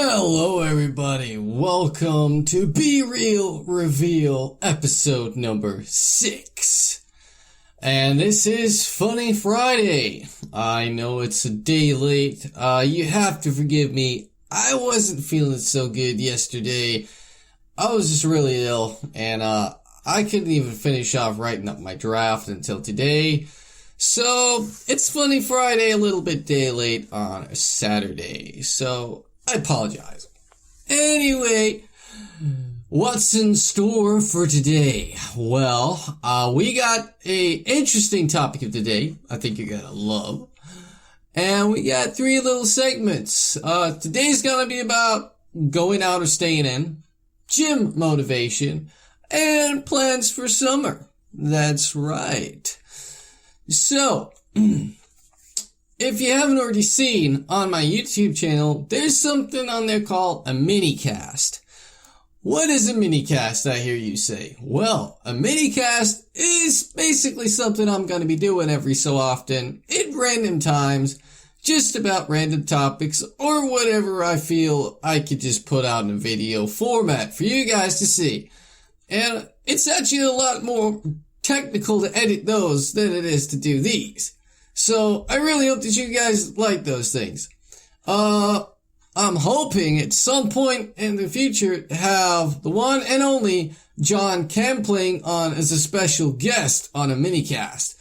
Hello everybody, welcome to Be Real Reveal episode number 6. And this is Funny Friday. I know it's a day late, you have to forgive me. I wasn't feeling so good yesterday. I was just really ill, and I couldn't even finish off writing up my draft until today. So, it's Funny Friday, a little bit day late on a Saturday, so I apologize. Anyway, what's in store for today? Well, we got a interesting topic of the day, I think you're gonna love. And we got 3 little segments. Today's gonna be about going out or staying in, gym motivation, and plans for summer. That's right. So, if you haven't already seen on my YouTube channel, there's something on there called a mini-cast. What is a mini-cast, I hear you say? Well, a mini-cast is basically something I'm going to be doing every so often, at random times, just about random topics, or whatever I feel I could just put out in a video format for you guys to see. And it's actually a lot more technical to edit those than it is to do these. So, I really hope that you guys like those things. I'm hoping at some point in the future to have the one and only John Campling on as a special guest on a minicast.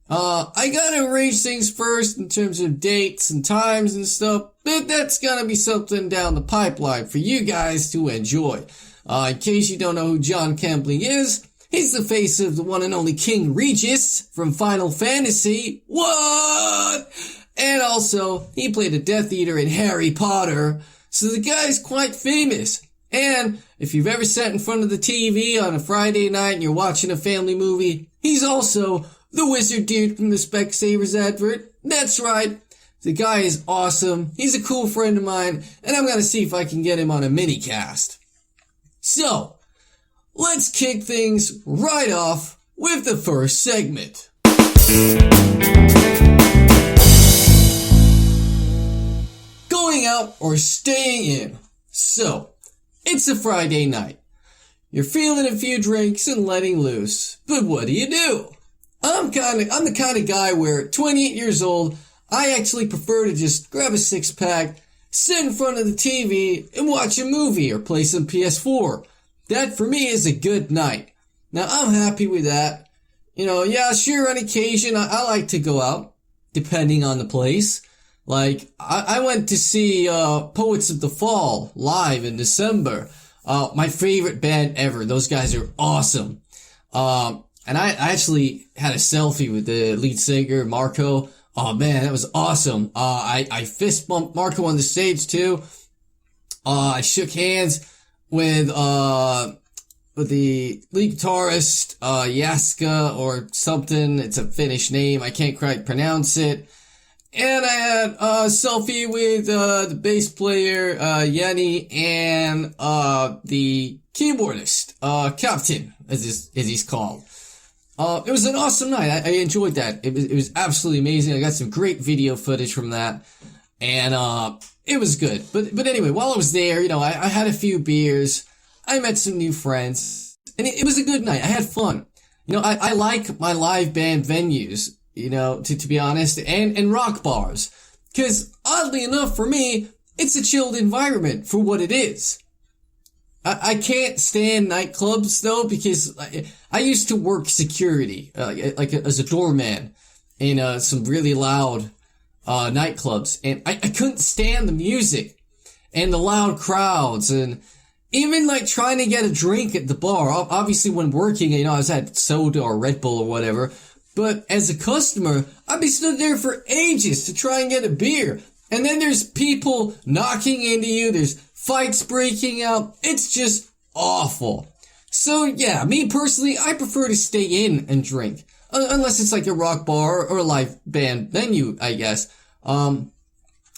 I gotta arrange things first in terms of dates and times and stuff, but that's gonna be something down the pipeline for you guys to enjoy. In case you don't know who John Campling is, he's the face of the one and only King Regis from Final Fantasy. What? And also, he played a Death Eater in Harry Potter. So the guy's quite famous. And if you've ever sat in front of the TV on a Friday night and you're watching a family movie, he's also the wizard dude from the Specsavers advert. That's right. The guy is awesome. He's a cool friend of mine. And I'm gonna see if I can get him on a mini-cast. So, let's kick things right off with the first segment. Going out or staying in. So, it's a Friday night. You're feeling a few drinks and letting loose, but what do? I'm the kind of guy where at 28 years old, I actually prefer to just grab a 6-pack, sit in front of the TV, and watch a movie or play some PS4. That for me is a good night. Now I'm happy with that. You know, yeah, sure, on occasion I like to go out, depending on the place. Like, I went to see, Poets of the Fall live in December. My favorite band ever. Those guys are awesome. And I actually had a selfie with the lead singer, Marco. Oh man, that was awesome. I fist bumped Marco on the stage too. I shook hands with the lead guitarist, Jaska or something. It's a Finnish name. I can't quite pronounce it. And I had a selfie with, the bass player, Yanni, and, the keyboardist, Captain, as he's called. It was an awesome night. I enjoyed that. It was absolutely amazing. I got some great video footage from that. And, it was good. But anyway, while I was there, you know, I had a few beers. I met some new friends. And it was a good night. I had fun. You know, I like my live band venues, you know, to be honest, and rock bars. 'Cause oddly enough for me, it's a chilled environment for what it is. I can't stand nightclubs though, because I used to work security, as a doorman in, some really loud, nightclubs, and I couldn't stand the music and the loud crowds, and even like trying to get a drink at the bar. Obviously when working, you know, I was at soda or Red Bull or whatever, but as a customer, I'd be stood there for ages to try and get a beer. And then there's people knocking into you, there's fights breaking out, it's just awful. So yeah, me personally, I prefer to stay in and drink. Unless it's like a rock bar or a live band venue, I guess. I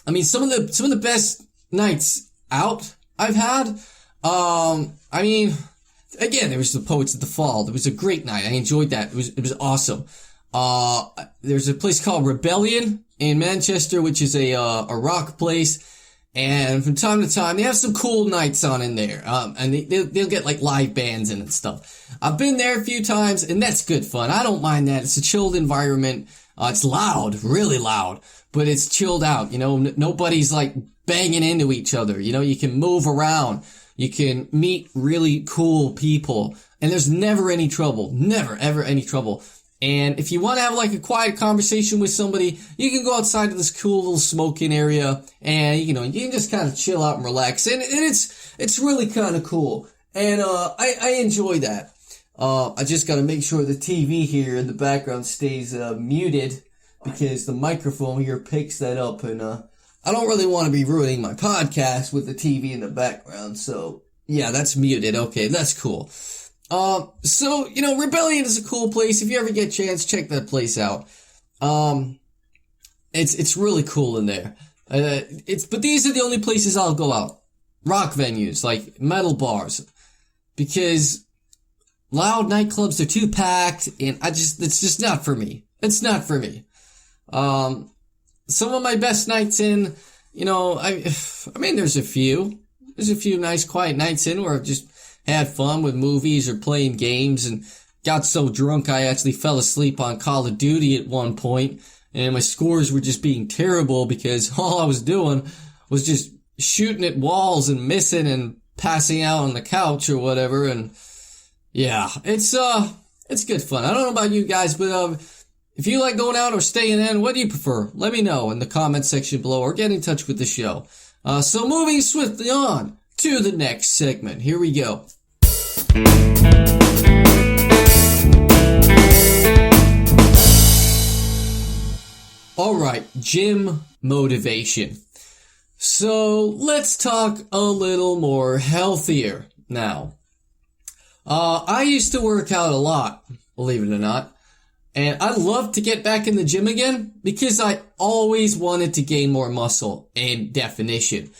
mean, some of the best nights out I've had, I mean, again, there was the Poets of the Fall. It was a great night. I enjoyed that. It was awesome. There's a place called Rebellion in Manchester, which is a rock place. And from time to time, they have some cool nights on in there. And they'll get like live bands in and stuff. I've been there a few times and that's good fun. I don't mind that. It's a chilled environment. It's loud, really loud, but it's chilled out. You know, nobody's like banging into each other. You know, you can move around. You can meet really cool people and there's never any trouble. Never, ever any trouble. And if you want to have like a quiet conversation with somebody, you can go outside to this cool little smoking area and, you know, you can just kind of chill out and relax. And it's really kind of cool. And, I enjoy that. I just gotta make sure the TV here in the background stays, muted because the microphone here picks that up. And, I don't really want to be ruining my podcast with the TV in the background. So yeah, that's muted. Okay, that's cool. So, you know, Rebellion is a cool place. If you ever get a chance, check that place out. It's really cool in there. But these are the only places I'll go out. Rock venues, like metal bars. Because loud nightclubs are too packed and it's just not for me. It's not for me. Some of my best nights in, you know, I mean, there's a few nice quiet nights in where I've just had fun with movies or playing games and got so drunk I actually fell asleep on Call of Duty at one point and my scores were just being terrible because all I was doing was just shooting at walls and missing and passing out on the couch or whatever. And yeah, it's good fun. I don't know about you guys, but if you like going out or staying in, what do you prefer? Let me know in the comment section below or get in touch with the show. So moving swiftly on to the next segment. Here we go. Alright, gym motivation. So let's talk a little more healthier now. I used to work out a lot, believe it or not. And I'd love to get back in the gym again because I always wanted to gain more muscle and definition.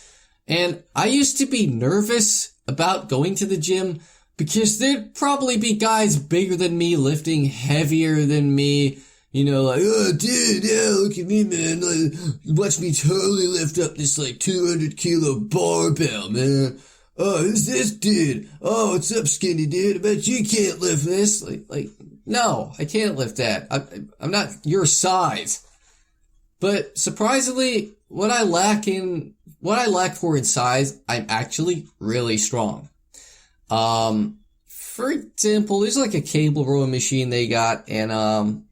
And I used to be nervous about going to the gym because there'd probably be guys bigger than me lifting heavier than me. You know, like, oh, dude, yeah, look at me, man. Like, watch me totally lift up this, like, 200 kilo barbell, man. Oh, who's this dude? Oh, what's up, skinny dude? I bet you can't lift this. Like, no, I can't lift that. I'm not your size. But surprisingly, what I lack for in size, I'm actually really strong. For example, there's like a cable rowing machine they got, and,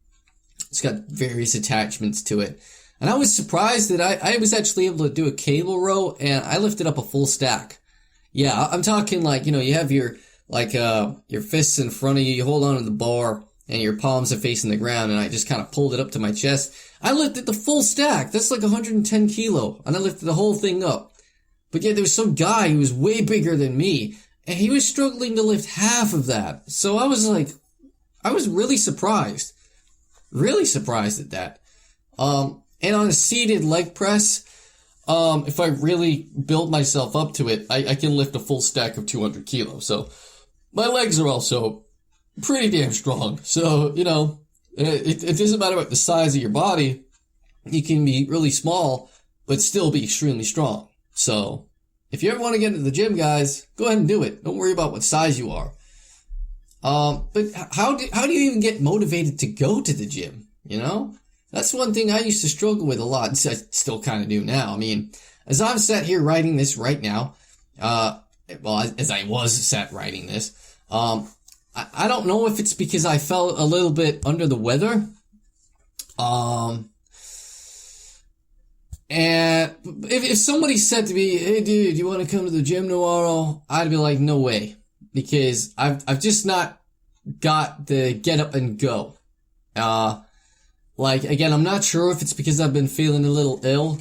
it's got various attachments to it. And I was surprised that I was actually able to do a cable row, and I lifted up a full stack. Yeah, I'm talking like, you know, you have your fists in front of you, you hold on to the bar, and your palms are facing the ground, and I just kind of pulled it up to my chest. I lifted the full stack. That's like 110 kilo, and I lifted the whole thing up. But yet there was some guy who was way bigger than me, and he was struggling to lift half of that. So I was really surprised. Really surprised at that. And on a seated leg press, if I really build myself up to it, I can lift a full stack of 200 kilos. So my legs are also pretty damn strong. So, you know, it doesn't matter what the size of your body. You can be really small, but still be extremely strong. So if you ever want to get into the gym, guys, go ahead and do it. Don't worry about what size you are. But how do you even get motivated to go to the gym? You know, that's one thing I used to struggle with a lot. I still kind of do now. I mean, as I'm sat here writing this right now, as I was sat writing this, I don't know if it's because I felt a little bit under the weather. And if somebody said to me, hey dude, you want to come to the gym tomorrow? I'd be like, no way. Because I've just not got the get up and go. Again, I'm not sure if it's because I've been feeling a little ill,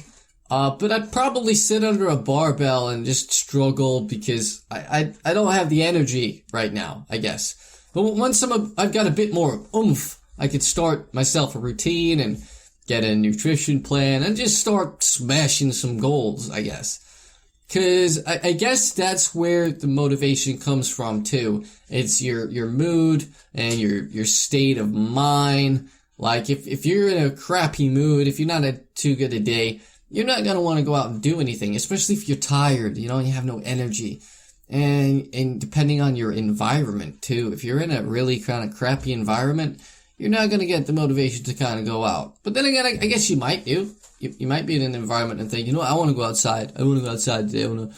but I'd probably sit under a barbell and just struggle because I don't have the energy right now, I guess. But once I've got a bit more oomph, I could start myself a routine and get a nutrition plan and just start smashing some goals, I guess. Cause I guess that's where the motivation comes from too. It's your mood and your state of mind. Like if you're in a crappy mood, if you're not a too good a day, you're not going to want to go out and do anything, especially if you're tired, you know, and you have no energy. And depending on your environment too, if you're in a really kind of crappy environment, you're not going to get the motivation to kind of go out. But then again, I guess you might do. You might be in an environment and think, you know what, I want to go outside. I want to go outside today. I want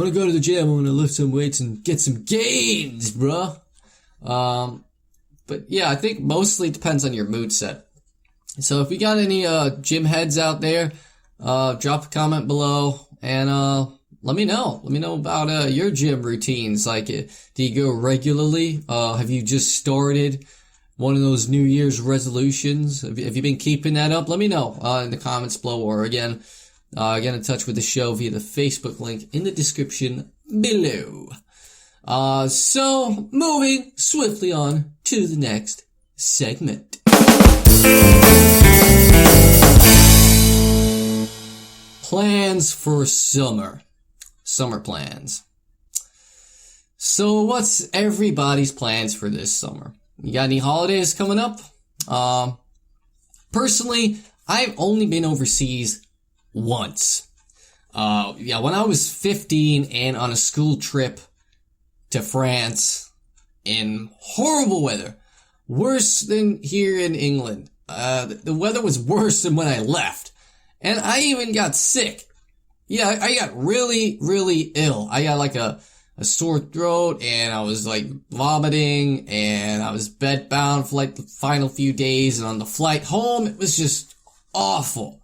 to go to the gym. I want to lift some weights and get some gains, bruh. But yeah, I think mostly it depends on your mood set. So if you got any gym heads out there, drop a comment below and let me know. Let me know about your gym routines. Like, do you go regularly? Have you just started one of those New Year's resolutions? Have you been keeping that up? Let me know in the comments below, or again, get in touch with the show via the Facebook link in the description below. So moving swiftly on to the next segment. Plans for summer. Summer plans. So what's everybody's plans for this summer? You got any holidays coming up? Personally, I've only been overseas once. When I was 15 and on a school trip to France in horrible weather. Worse than here in England. The weather was worse than when I left. And I even got sick. Yeah, I got really, really ill. I got like a sore throat, and I was like vomiting, and I was bedbound for like the final few days, and on the flight home, it was just awful.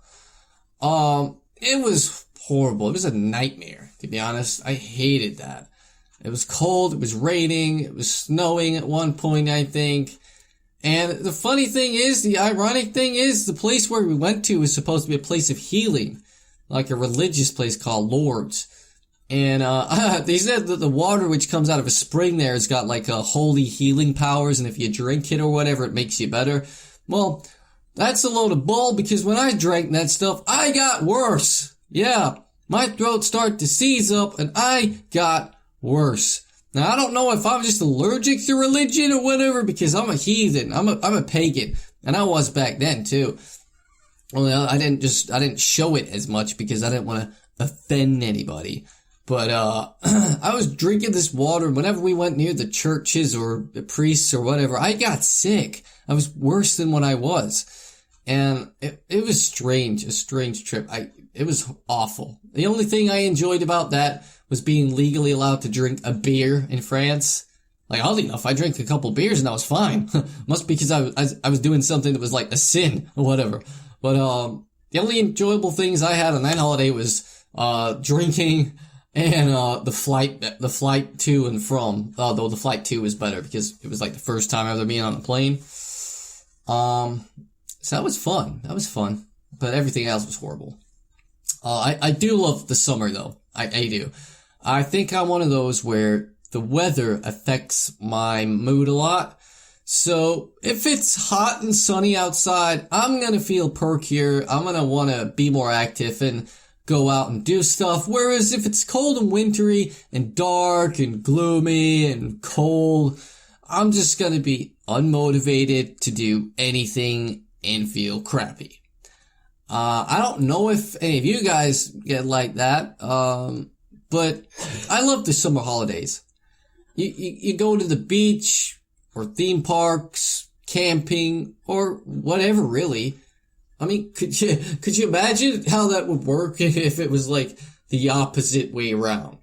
It was horrible. It was a nightmare, to be honest. I hated that. It was cold, it was raining, it was snowing at one point, I think. And the funny thing is, the ironic thing is, the place where we went to was supposed to be a place of healing, like a religious place called Lourdes. And they said that the water which comes out of a spring there has got like holy healing powers, and if you drink it or whatever, it makes you better. Well, that's a load of bull, because when I drank that stuff, I got worse. Yeah, my throat started to seize up, and I got worse. Now, I don't know if I'm just allergic to religion or whatever, because I'm a heathen. I'm a pagan. And I was back then, too. Well, I didn't show it as much because I didn't want to offend anybody. But, I was drinking this water whenever we went near the churches or the priests or whatever. I got sick. I was worse than what I was. And it was strange, a strange trip. It was awful. The only thing I enjoyed about that was being legally allowed to drink a beer in France. Like, oddly enough, I drank a couple beers and I was fine. Must be because I was doing something that was like a sin or whatever. But, the only enjoyable things I had on that holiday was, drinking and, the flight to and from. Though the flight to was better because it was like the first time ever being on a plane. So that was fun. That was fun. But everything else was horrible. I do love the summer though. I do. I think I'm one of those where the weather affects my mood a lot. So if it's hot and sunny outside, I'm gonna feel perkier. I'm gonna want to be more active and go out and do stuff. Whereas if it's cold and wintry and dark and gloomy and cold, I'm just gonna be unmotivated to do anything and feel crappy. I don't know if any of you guys get like that, but I love the summer holidays. You go to the beach or theme parks, camping, or whatever really. I mean, could you imagine how that would work if it was like the opposite way around?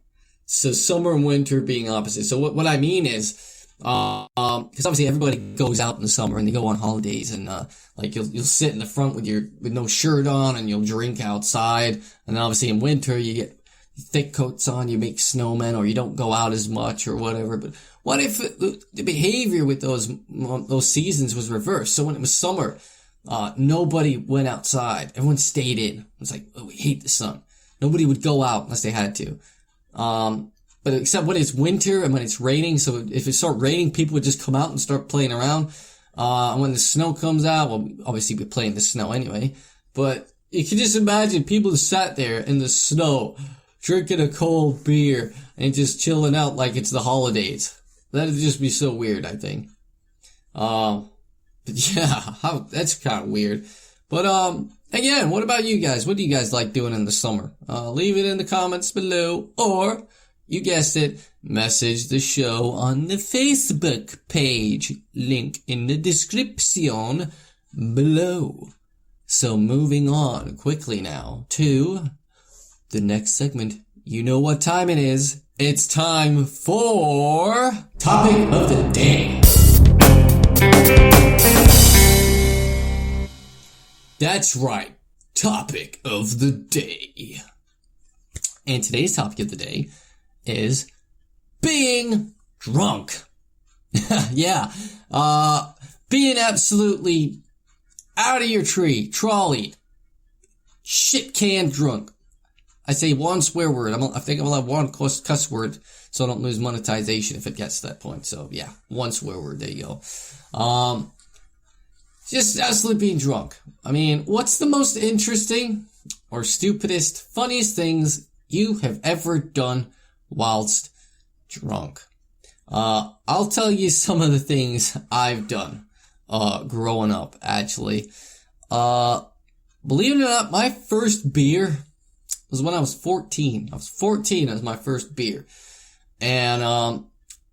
So summer and winter being opposite. So what I mean is, because obviously everybody goes out in the summer and they go on holidays, and like you'll sit in the front with no shirt on, and you'll drink outside. And then obviously in winter you get thick coats on, you make snowmen, or you don't go out as much or whatever. But what if the behavior with those seasons was reversed? So when it was summer, nobody went outside, everyone stayed in. It's like, oh, we hate the sun. Nobody would go out unless they had to. But except when it's winter and when it's raining, so if it started raining, people would just come out and start playing around. And when the snow comes out, well, obviously we play in the snow anyway, but you can just imagine people who sat there in the snow, drinking a cold beer and just chilling out like it's the holidays. That'd just be so weird, I think. But yeah, that's kind of weird. But, again, what about you guys? What do you guys like doing in the summer? Leave it in the comments below, or, you guessed it, message the show on the Facebook page. Link in the description below. So moving on quickly now to the next segment. You know what time it is. It's time for Topic of the Day. That's right. Topic of the Day. And today's topic of the day is being drunk. Yeah. Being absolutely out of your tree, trolley, shit can drunk. I say one swear word. I think I'm allowed one cuss word so I don't lose monetization if it gets to that point. So yeah, one swear word. There you go. Just absolutely being drunk. I mean, what's the most interesting or stupidest, funniest things you have ever done whilst drunk? I'll tell you some of the things I've done, growing up, actually. Believe it or not, my first beer was when I was 14. I was 14 as my first beer. And,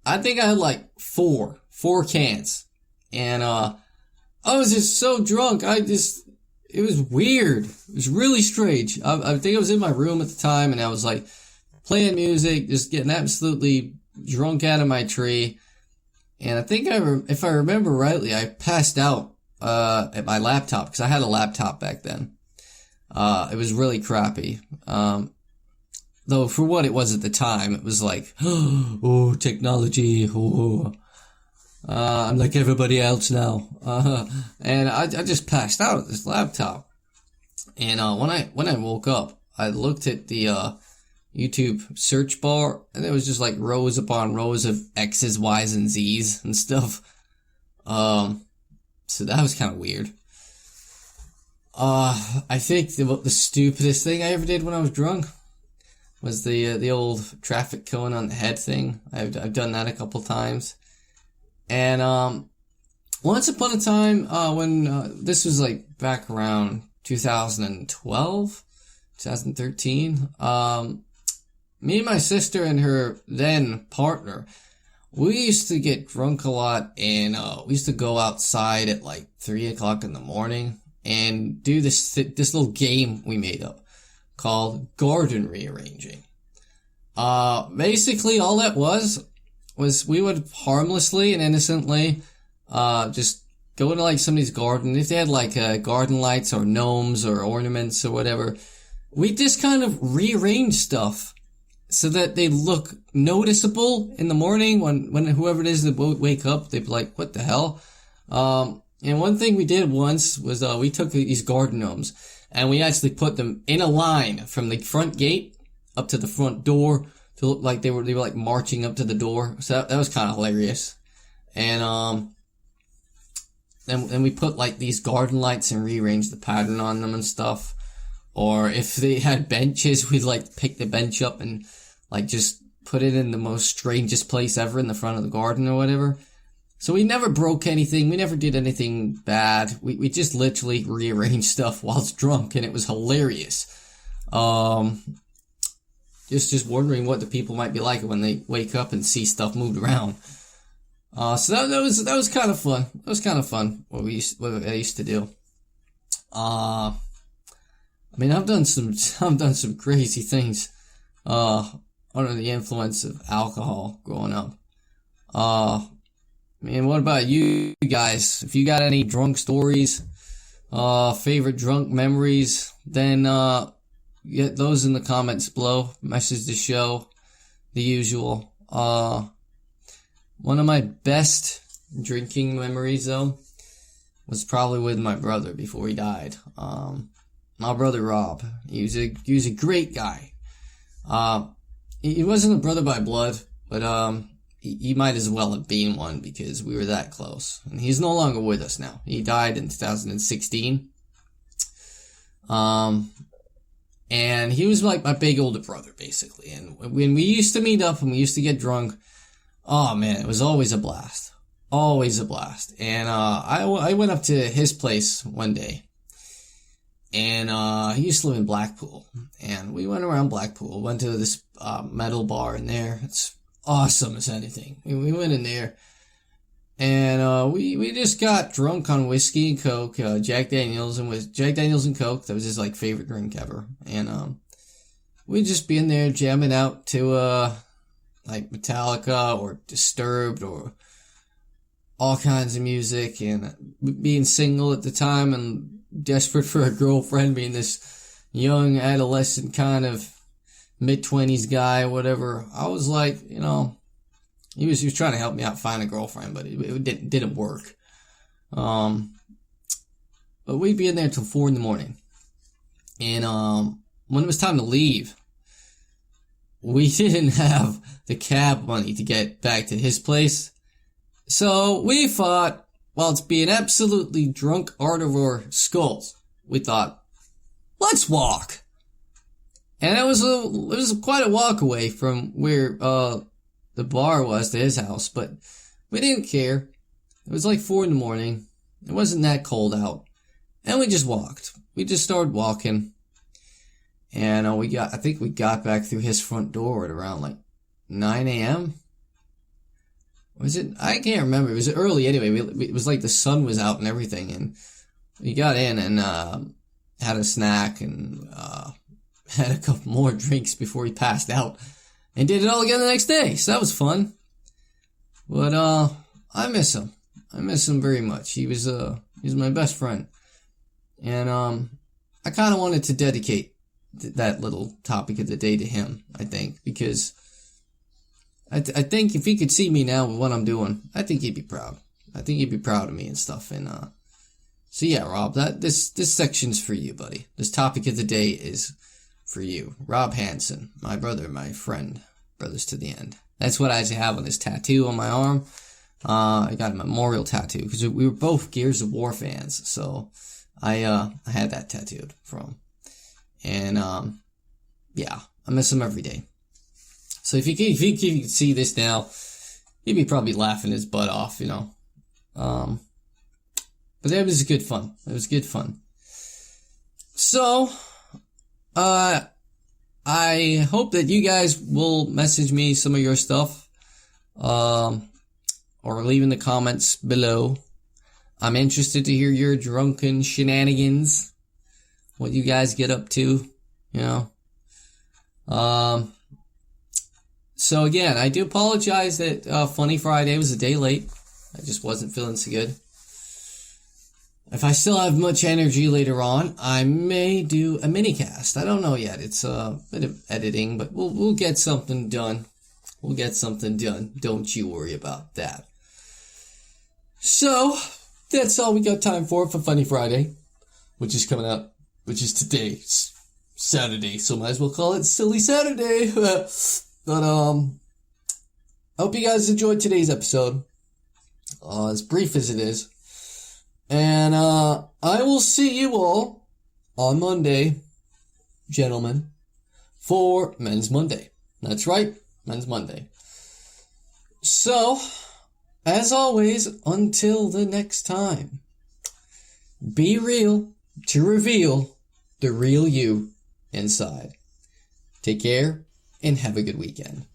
I think I had like four cans. And, I was just so drunk. It was weird. It was really strange. I think I was in my room at the time and I was like playing music, just getting absolutely drunk out of my tree. And I think if I remember rightly, I passed out, at my laptop because I had a laptop back then. It was really crappy. Though for what it was at the time, it was like, oh, technology, oh, I'm like everybody else now. And I just passed out at this laptop. And, when I woke up, I looked at the, YouTube search bar and there was just like rows upon rows of X's, Y's, and Z's and stuff. So that was kind of weird. I think the stupidest thing I ever did when I was drunk was the old traffic cone on the head thing. I've done that a couple times. And, once upon a time, when, this was like back around 2012, 2013, me and my sister and her then partner, we used to get drunk a lot and, we used to go outside at like 3 o'clock in the morning and do this little game we made up called garden rearranging. Basically all that was we would harmlessly and innocently, just go into like somebody's garden. If they had like, garden lights or gnomes or ornaments or whatever, we just kind of rearrange stuff so that they look noticeable in the morning when whoever it is that would wake up, they'd be like, what the hell? And one thing we did once was, we took these garden gnomes and we actually put them in a line from the front gate up to the front door to look like they were like marching up to the door. So that was kind of hilarious. And, then we put like these garden lights and rearranged the pattern on them and stuff. Or if they had benches, we'd like pick the bench up and like just put it in the most strangest place ever in the front of the garden or whatever. So we never broke anything. We never did anything bad. We just literally rearranged stuff whilst drunk and it was hilarious. Just wondering what the people might be like when they wake up and see stuff moved around. So that was kind of fun. That was kind of fun what I used to do. I mean, I've done some crazy things, under the influence of alcohol growing up. Man, what about you guys? If you got any drunk stories, favorite drunk memories, then, get those in the comments below. Message the show, the usual. One of my best drinking memories, though, was probably with my brother before he died. My brother Rob. He was a great guy. He wasn't a brother by blood, but, he might as well have been one because we were that close. And he's no longer with us now. He died in 2016. And he was like my big older brother, basically. And when we used to meet up and we used to get drunk, oh man, it was always a blast. Always a blast. And, I went up to his place one day. And he used to live in Blackpool. And we went around Blackpool, went to this metal bar in there. It's awesome as anything. We went in there, and we just got drunk on whiskey and Coke, Jack Daniels and Coke. That was his like favorite drink ever. And we'd just be in there jamming out to like Metallica or Disturbed or all kinds of music, and being single at the time and desperate for a girlfriend, being this young adolescent kind of mid-20s guy or whatever. I was like, you know, he was trying to help me out find a girlfriend, but it didn't work. But we'd be in there till 4 a.m. And when it was time to leave, we didn't have the cab money to get back to his place. So we thought, while it's being absolutely drunk out of our skulls, we thought, let's walk. And it was quite a walk away from where the bar was to his house, but we didn't care. It was like 4 a.m. It wasn't that cold out, and we just walked. We just started walking, and I think we got back through his front door at around like 9 a.m. Was it? I can't remember. It was early anyway. It was like the sun was out and everything, and we got in and had a snack and had a couple more drinks before he passed out, and did it all again the next day. So that was fun. But I miss him. I miss him very much. He was my best friend, and I kind of wanted to dedicate that little topic of the day to him. I think because I think if he could see me now with what I'm doing, I think he'd be proud. I think he'd be proud of me and stuff. And so yeah, Rob, this section's for you, buddy. This topic of the day is for you, Rob Hansen, my brother, my friend, brothers to the end. That's what I actually have on this tattoo on my arm. I got a memorial tattoo because we were both Gears of War fans, so I had that tattooed from. And yeah, I miss him every day. So if you could see this now, he'd be probably laughing his butt off, you know. But that was good fun. It was good fun. So, I hope that you guys will message me some of your stuff, or leave in the comments below. I'm interested to hear your drunken shenanigans, what you guys get up to, you know. So again, I do apologize that Funny Friday was a day late. I just wasn't feeling so good. If I still have much energy later on, I may do a mini cast. I don't know yet. It's a bit of editing, but we'll get something done. We'll get something done. Don't you worry about that. So that's all we got time for Funny Friday, which is coming out, which is today, Saturday. So might as well call it Silly Saturday. But I hope you guys enjoyed today's episode, as brief as it is. And I will see you all on Monday, gentlemen, for Men's Monday. That's right, Men's Monday. So, as always, until the next time, be real to reveal the real you inside. Take care and have a good weekend.